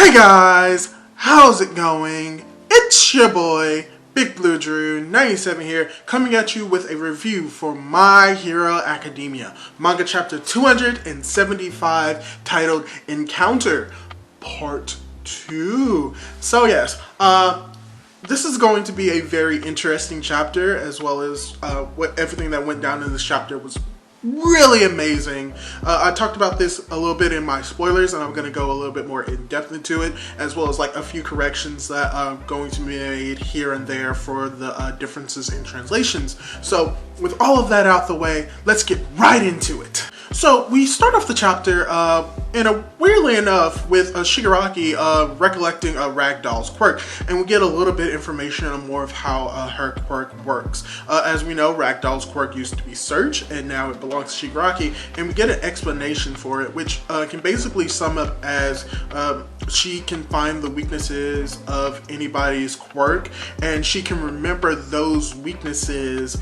Hey guys, how's it going? It's your boy, Big Blue Drew 97 here, coming at you with a review for My Hero Academia, manga chapter 275, titled Encounter, Part 2. So yes, this is going to be a very interesting chapter, as well as everything that went down in this chapter was really amazing. I talked about this a little bit in my spoilers, and I'm going to go a little bit more in depth into it, as well as like a few corrections that are going to be made here and there for the differences in translations. So with all of that out the way, let's get right into it. So we start off the chapter, weirdly enough, with Shigaraki recollecting Ragdoll's quirk, and we get a little bit of information on more of how her quirk works. As we know, Ragdoll's quirk used to be Search, and now it belongs to Shigaraki, and we get an explanation for it, which can basically sum up as she can find the weaknesses of anybody's quirk, and she can remember those weaknesses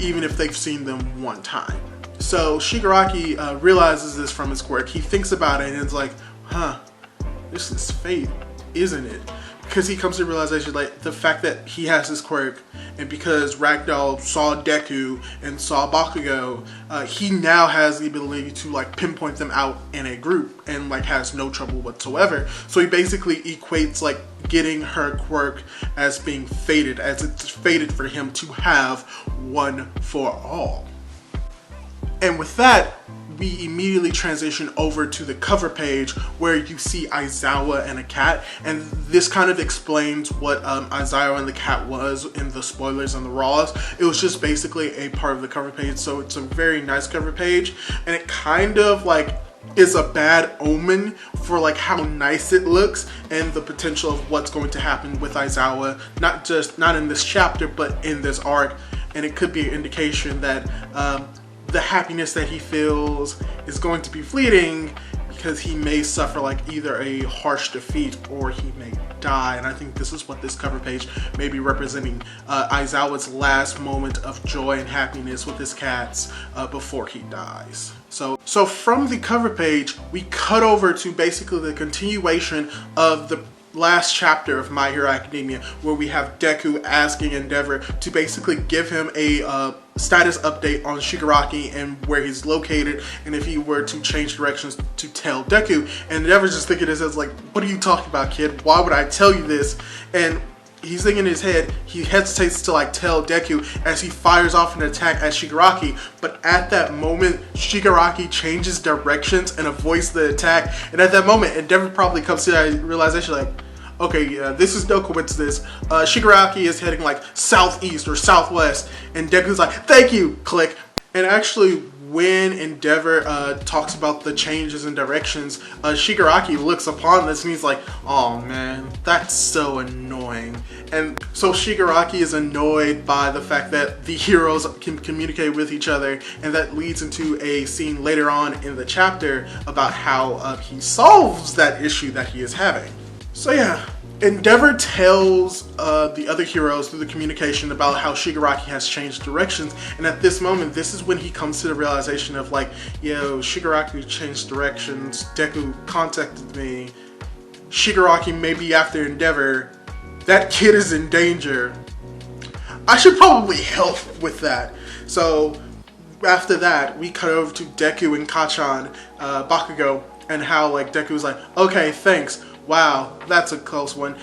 even if they've seen them one time. So Shigaraki realizes this from his quirk. He thinks about it and it's like, this is fate, isn't it? Because he comes to the realization, like, the fact that he has this quirk, and because Ragdoll saw Deku and saw Bakugo, he now has the ability to like pinpoint them out in a group and like has no trouble whatsoever. So he basically equates like getting her quirk as being fated, as it's fated for him to have one for all. And with that, we immediately transition over to the cover page where you see Aizawa and a cat, and this kind of explains what Aizawa and the cat was in the spoilers and the raws. It was just basically a part of the cover page, so it's a very nice cover page, and it kind of like is a bad omen for like how nice it looks and the potential of what's going to happen with Aizawa, not in this chapter but in this arc. And it could be an indication that the happiness that he feels is going to be fleeting, because he may suffer like either a harsh defeat or he may die. And I think this is what this cover page may be representing, Aizawa's last moment of joy and happiness with his cats before he dies. So from the cover page, we cut over to basically the continuation of the last chapter of My Hero Academia, where we have Deku asking Endeavor to basically give him a status update on Shigaraki and where he's located, and if he were to change directions to tell Deku. And Endeavor's just thinking this as like, what are you talking about, kid? Why would I tell you this? And he's thinking in his head, he hesitates to like tell Deku as he fires off an attack at Shigaraki, but at that moment Shigaraki changes directions and avoids the attack, and at that moment Endeavor probably comes to that realization like, okay, yeah, this is no coincidence. Shigaraki is heading like southeast or southwest, and Deku's like, thank you, click. And actually, when Endeavor talks about the changes in directions, Shigaraki looks upon this and he's like, oh man, that's so annoying. And so Shigaraki is annoyed by the fact that the heroes can communicate with each other, and that leads into a scene later on in the chapter about how he solves that issue that he is having. So yeah, Endeavor tells the other heroes through the communication about how Shigaraki has changed directions, and at this moment, this is when he comes to the realization of like, yo, Shigaraki changed directions, Deku contacted me, Shigaraki may be after Endeavor, that kid is in danger, I should probably help with that. So after that, we cut over to Deku and Kachan, Bakugo, and how like Deku's like, okay, thanks. Wow, that's a close one.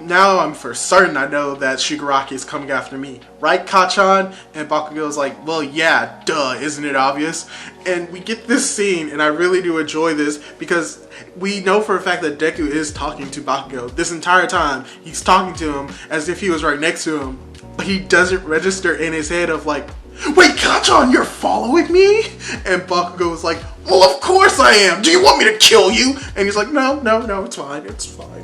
Now I'm for certain I know that Shigaraki is coming after me. Right, Kachan? And Bakugo's like, well, yeah, duh, isn't it obvious? And we get this scene, and I really do enjoy this, because we know for a fact that Deku is talking to Bakugo. This entire time, he's talking to him as if he was right next to him. But he doesn't register in his head of like, wait, Kachan, you're following me? And Bakugo was like, well, of course I am. Do you want me to kill you? And he's like, no, it's fine.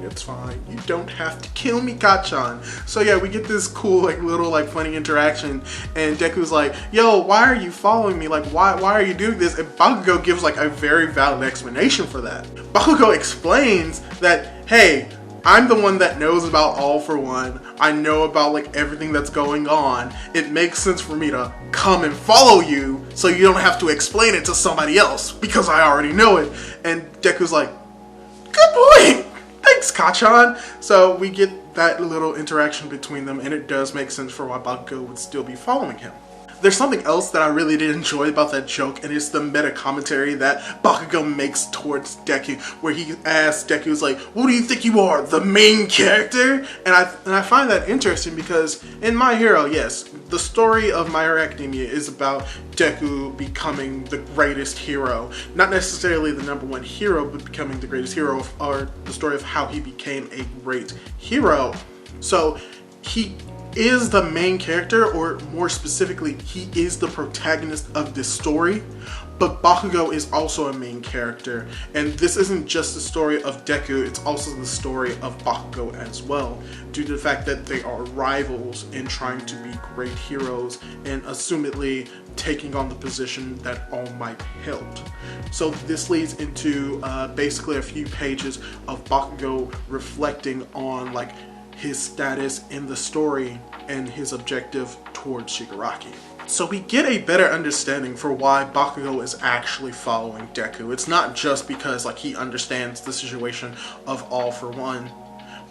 It's fine. You don't have to kill me, Kachan. So yeah, we get this cool, like, little, like, funny interaction. And Deku's like, yo, why are you following me? Like, why are you doing this? And Bakugo gives, like, a very valid explanation for that. Bakugo explains that, hey, I'm the one that knows about All for One. I know about like everything that's going on. It makes sense for me to come and follow you so you don't have to explain it to somebody else because I already know it. And Deku's like, good point. Thanks, Kachan. So we get that little interaction between them, and it does make sense for why Bakugo would still be following him. There's something else that I really did enjoy about that joke, and it's the meta commentary that Bakugo makes towards Deku, where he asks Deku's like, "Who do you think you are, the main character?" And I find that interesting because in My Hero, yes, the story of My Hero Academia is about Deku becoming the greatest hero. Not necessarily the #1 hero, but becoming the greatest hero, or the story of how he became a great hero. So he is the main character, or more specifically, he is the protagonist of this story, but Bakugo is also a main character, and this isn't just the story of Deku, it's also the story of Bakugo as well, due to the fact that they are rivals in trying to be great heroes and assumedly taking on the position that All Might held. So this leads into basically a few pages of Bakugo reflecting on like his status in the story and his objective towards Shigaraki. So we get a better understanding for why Bakugo is actually following Deku. It's not just because like he understands the situation of All for One,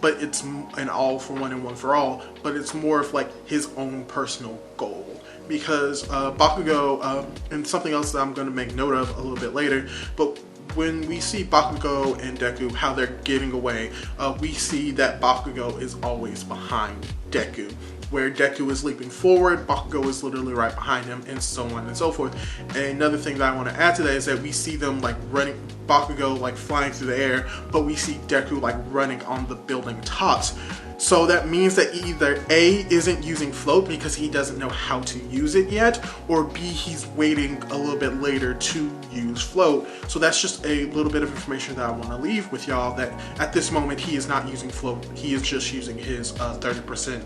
but it's an All for One and One for All, but it's more of like his own personal goal. Because Bakugo, and something else that I'm going to make note of a little bit later, but when we see Bakugo and Deku, how they're getting away, we see that Bakugo is always behind Deku. Where Deku is leaping forward, Bakugo is literally right behind him, and so on and so forth. And another thing that I want to add to that is that we see them like running, Bakugo like flying through the air, but we see Deku like running on the building tops. So that means that either A, isn't using float because he doesn't know how to use it yet, or B, he's waiting a little bit later to use float. So that's just a little bit of information that I want to leave with y'all, that at this moment he is not using float, he is just using his 30%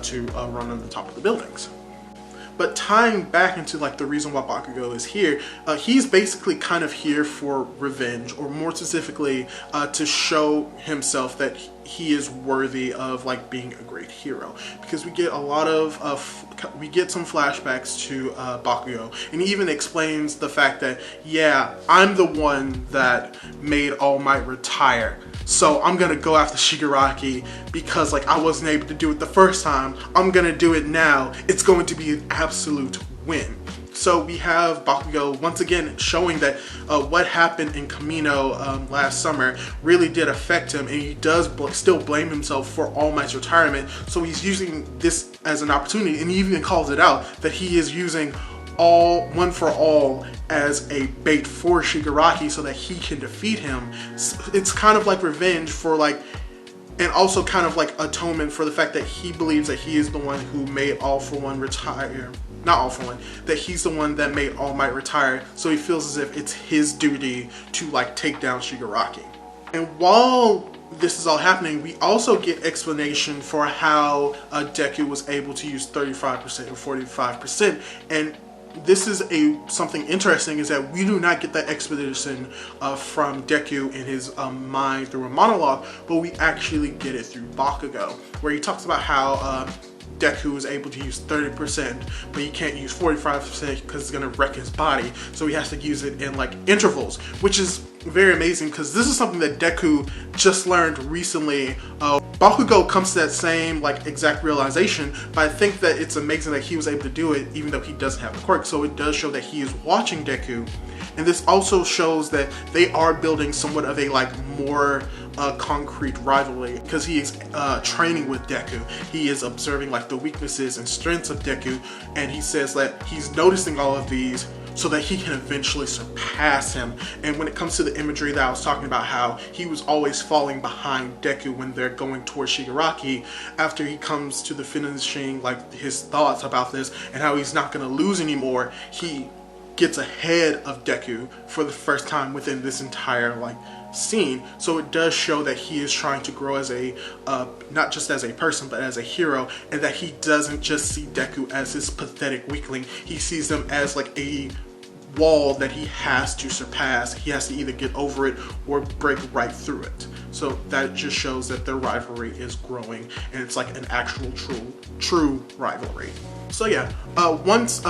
to run on the top of the buildings. But tying back into like the reason why Bakugo is here, he's basically kind of here for revenge, or more specifically to show himself that he is worthy of like being a great hero. Because we get a lot of we get some flashbacks to Bakugo, and he even explains the fact that, yeah, I'm the one that made All Might retire, so I'm gonna go after Shigaraki because like I wasn't able to do it the first time. I'm gonna do it now. It's going to be an absolute win. So we have Bakugo once again showing that what happened in Camino last summer really did affect him, and he does still blame himself for All Might's retirement. So he's using this as an opportunity, and he even calls it out that he is using One for All as a bait for Shigaraki so that he can defeat him. It's kind of like revenge for like, and also kind of like atonement for the fact that he believes that he is the one who made All for One retire. Not All for One, that he's the one that made All Might retire, so he feels as if it's his duty to like take down Shigaraki. And while this is all happening, we also get explanation for how Deku was able to use 35% and 45%, and this is something interesting, is that we do not get that explanation from Deku in his mind through a monologue, but we actually get it through Bakugo, where he talks about how Deku is able to use 30%, but he can't use 45% because it's going to wreck his body, so he has to use it in like intervals, which is very amazing because this is something that Deku just learned recently. Bakugo comes to that same like exact realization, but I think that it's amazing that he was able to do it even though he doesn't have the quirk. So it does show that he is watching Deku, and this also shows that they are building somewhat of a like more concrete rivalry, because he is training with Deku. He is observing like the weaknesses and strengths of Deku, and he says that he's noticing all of these so that he can eventually surpass him. And when it comes to the imagery that I was talking about, how he was always falling behind Deku when they're going towards Shigaraki, after he comes to the finishing, like his thoughts about this and how he's not going to lose anymore, he gets ahead of Deku for the first time within this entire like scene. So it does show that he is trying to grow as a not just as a person, but as a hero, and that he doesn't just see Deku as his pathetic weakling. He sees them as like a wall that he has to surpass. He has to either get over it or break right through it. So that just shows that their rivalry is growing, and it's like an actual true rivalry. So yeah, once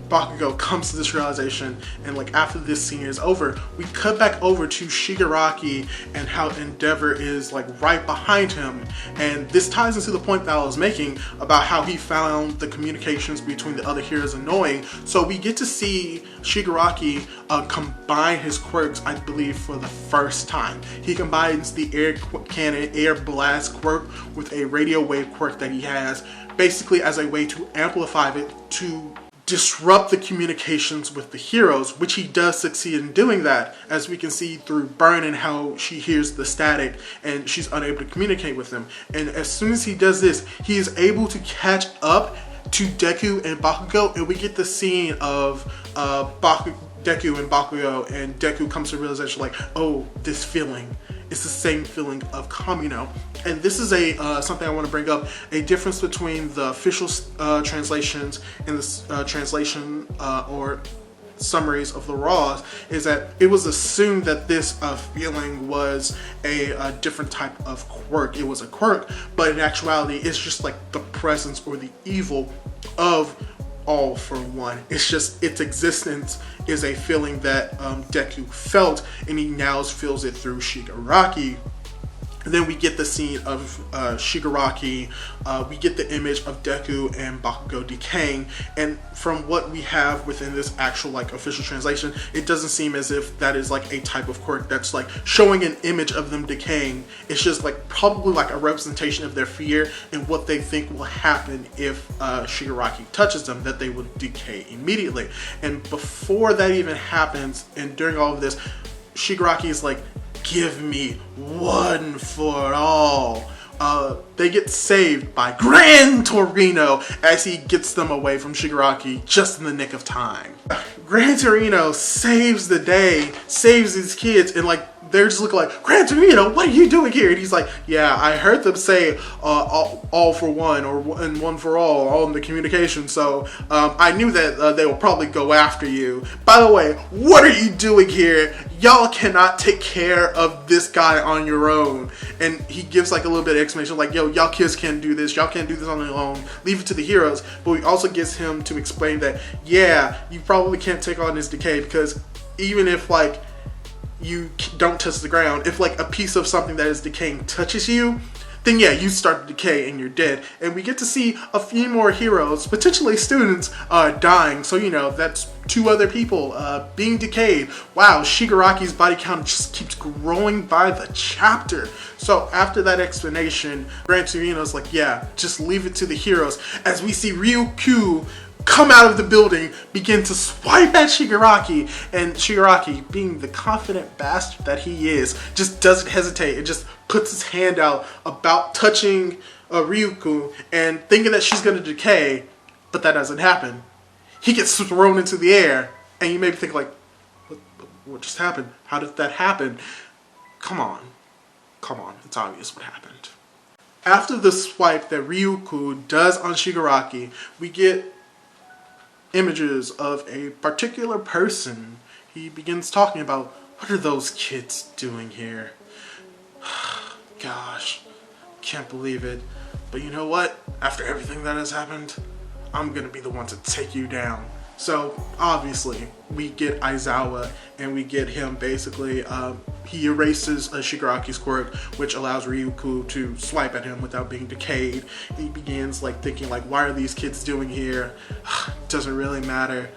Bakugo comes to this realization, and like after this scene is over, we cut back over to Shigaraki and how Endeavor is like right behind him. And this ties into the point that I was making about how he found the communications between the other heroes annoying. So we get to see Shigaraki combine his quirks, I believe, for the first time. He combines the air cannon, air blast quirk with a radio wave quirk that he has, basically as a way to amplify it to disrupt the communications with the heroes, which he does succeed in doing that, as we can see through Burn and how she hears the static and she's unable to communicate with them. And as soon as he does this, he is able to catch up to Deku and Bakugo, and we get the scene of Deku and Bakugo, and Deku comes to realization like, oh, this feeling, it's the same feeling of Kamino. And this is a something I want to bring up, a difference between the official translations and the translation or summaries of the Raws, is that it was assumed that this feeling was a different type of quirk. It was a quirk, but in actuality, it's just like the presence or the evil of All for One. It's just its existence is a feeling that Deku felt, and he now feels it through Shigaraki. And then we get the scene of Shigaraki, we get the image of Deku and Bakugo decaying, and from what we have within this actual like official translation, it doesn't seem as if that is like a type of quirk that's like showing an image of them decaying. It's just like probably like a representation of their fear and what they think will happen if Shigaraki touches them, that they will decay immediately. And before that even happens, and during all of this, Shigaraki is like, give me one for all. They get saved by Gran Torino as he gets them away from Shigaraki just in the nick of time. Gran Torino saves the day, saves these kids, and like they're just looking like, Gran Torino, what are you doing here? And he's like, yeah, I heard them say all for one, and one for all in the communication, so I knew that they will probably go after you. By the way, what are you doing here? Y'all cannot take care of this guy on your own. And he gives like a little bit of explanation like, yo, y'all kids can't do this. Y'all can't do this on your own. Leave it to the heroes. But he also gets him to explain that, yeah, you probably can't take on this decay, because even if like you don't touch the ground, if like a piece of something that is decaying touches you, then yeah, you start to decay and you're dead. And we get to see a few more heroes, potentially students, dying. So, you know, that's 2 other people being decayed. Wow, Shigaraki's body count just keeps growing by the chapter. So after that explanation, Gran Torino's like, yeah, just leave it to the heroes, as we see Ryukyu come out of the building, begin to swipe at Shigaraki, and Shigaraki, being the confident bastard that he is, just doesn't hesitate and just puts his hand out about touching Ryukyu and thinking that she's going to decay, but that doesn't happen. He gets thrown into the air, and you maybe think like, what just happened? How did that happen? Come on, it's obvious what happened. After the swipe that Ryukyu does on Shigaraki, we get images of a particular person. He begins talking about, what are those kids doing here? Gosh, can't believe it. But you know what? After everything that has happened, I'm gonna be the one to take you down. So obviously we get Aizawa, and we get him basically, he erases Shigaraki's quirk, which allows Ryukyu to swipe at him without being decayed. He begins like thinking like, why are these kids doing here? Doesn't really matter,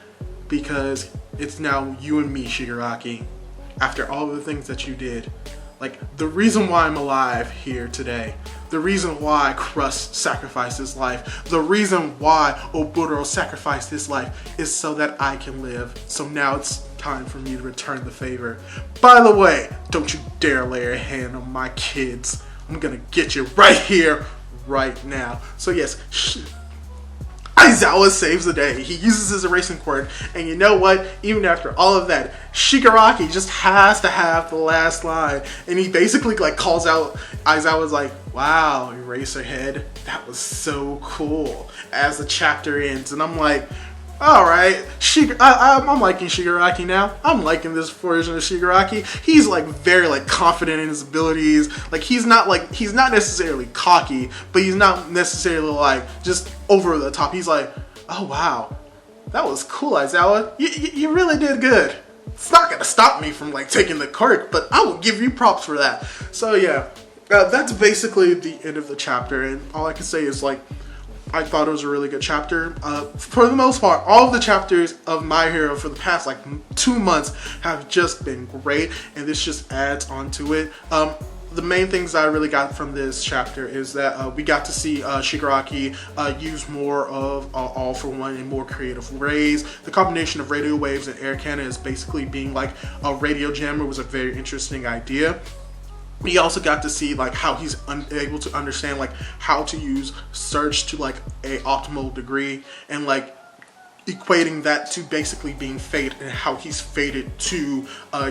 because it's now you and me, Shigaraki. After all of the things that you did, like the reason why I'm alive here today, the reason why Crust sacrificed his life, the reason why Oburo sacrificed his life is so that I can live. So now it's time for me to return the favor. By the way, don't you dare lay a hand on my kids. I'm gonna get you right here, right now. So yes, Aizawa saves the day. He uses his erasing quirk, and you know what? Even after all of that, Shigaraki just has to have the last line, and he basically like calls out, Aizawa's like, wow, Eraserhead, that was so cool, as the chapter ends. And I'm like, alright, I'm liking Shigaraki now. I'm liking this version of Shigaraki. He's like very like confident in his abilities. Like he's not necessarily cocky, but he's not necessarily like just over the top. He's like, oh wow, that was cool, Aizawa. You really did good. It's not gonna stop me from like taking the quirk, but I will give you props for that. So yeah, that's basically the end of the chapter, and all I can say is like, I thought it was a really good chapter. For the most part, all of the chapters of My Hero for the past like 2 months have just been great, and this just adds on to it. The main things I really got from this chapter is that we got to see Shigaraki use more of All for One in more creative ways. The combination of radio waves and air cannon is basically being like a radio jammer was a very interesting idea. We also got to see like how he's able to understand like how to use Surge to like a optimal degree, and like equating that to basically being fate and how he's fated to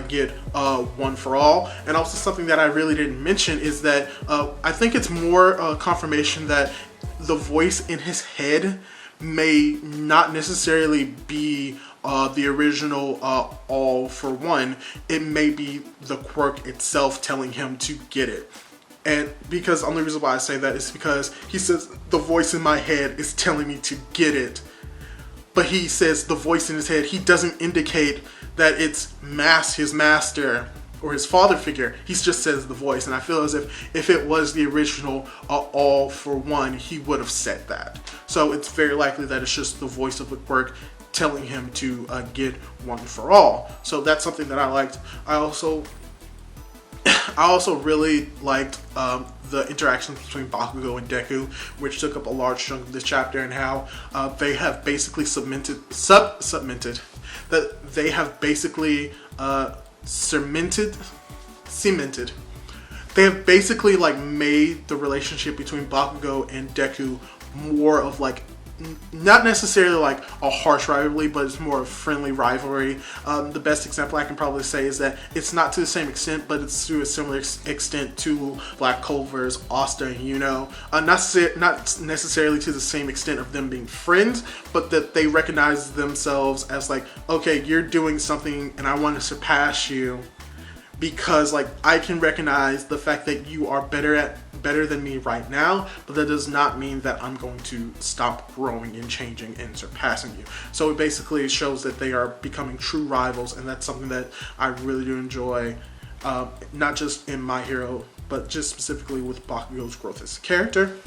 get One for All. And also something that I really didn't mention is that I think it's more confirmation that the voice in his head may not necessarily be the original All for One. It may be the quirk itself telling him to get it. And because the only reason why I say that is because he says the voice in my head is telling me to get it, but he says the voice in his head. He doesn't indicate that it's his master or his father figure. He just says the voice, and I feel as if it was the original All for One, he would have said that. So it's very likely that it's just the voice of the quirk telling him to get One for All. So that's something that I liked. I also really liked the interactions between Bakugo and Deku, which took up a large chunk of this chapter, and how they have basically cemented. They have basically like made the relationship between Bakugo and Deku more of like, not necessarily like a harsh rivalry, but it's more of a friendly rivalry. The best example I can probably say is that it's not to the same extent, but it's to a similar extent to Black Clover's Asta and Yuno. Not necessarily to the same extent of them being friends, but that they recognize themselves as like, okay, you're doing something and I want to surpass you, because like I can recognize the fact that you are better than me right now, but that does not mean that I'm going to stop growing and changing and surpassing you. So it basically shows that they are becoming true rivals, and that's something that I really do enjoy, not just in My Hero, but just specifically with Bakugo's growth as a character.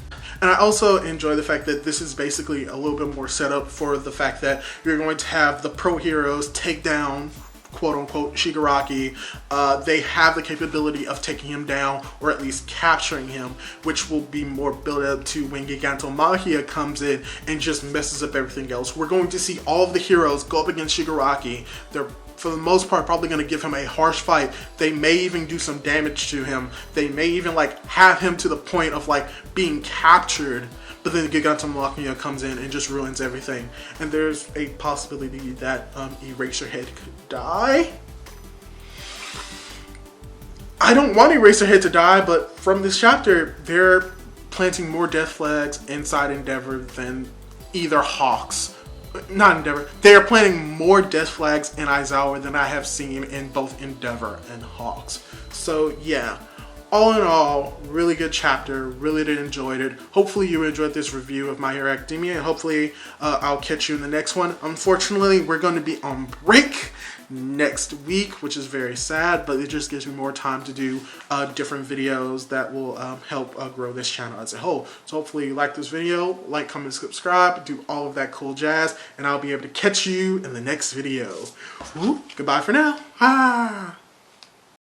And I also enjoy the fact that this is basically a little bit more set up for the fact that you're going to have the pro heroes take down, quote unquote, Shigaraki. They have the capability of taking him down, or at least capturing him, which will be more built up to when Gigantomachia comes in and just messes up everything else. We're going to see all of the heroes go up against Shigaraki. They're, for the most part, probably going to give him a harsh fight. They may even do some damage to him. They may even like have him to the point of like being captured. But then Gigantomachia comes in and just ruins everything. And there's a possibility that Eraserhead could die. I don't want Eraserhead to die, but from this chapter, they're planting more death flags inside Endeavor than either Hawks. Not Endeavor. They are planting more death flags in Aizawa than I have seen in both Endeavor and Hawks. So yeah. All in all, really good chapter, really did enjoy it. Hopefully you enjoyed this review of My Hero Academia, and hopefully I'll catch you in the next one. Unfortunately, we're going to be on break next week, which is very sad, but it just gives me more time to do different videos that will help grow this channel as a whole. So hopefully you like this video, like, comment, subscribe, do all of that cool jazz, and I'll be able to catch you in the next video. Woo, goodbye for now. Ah.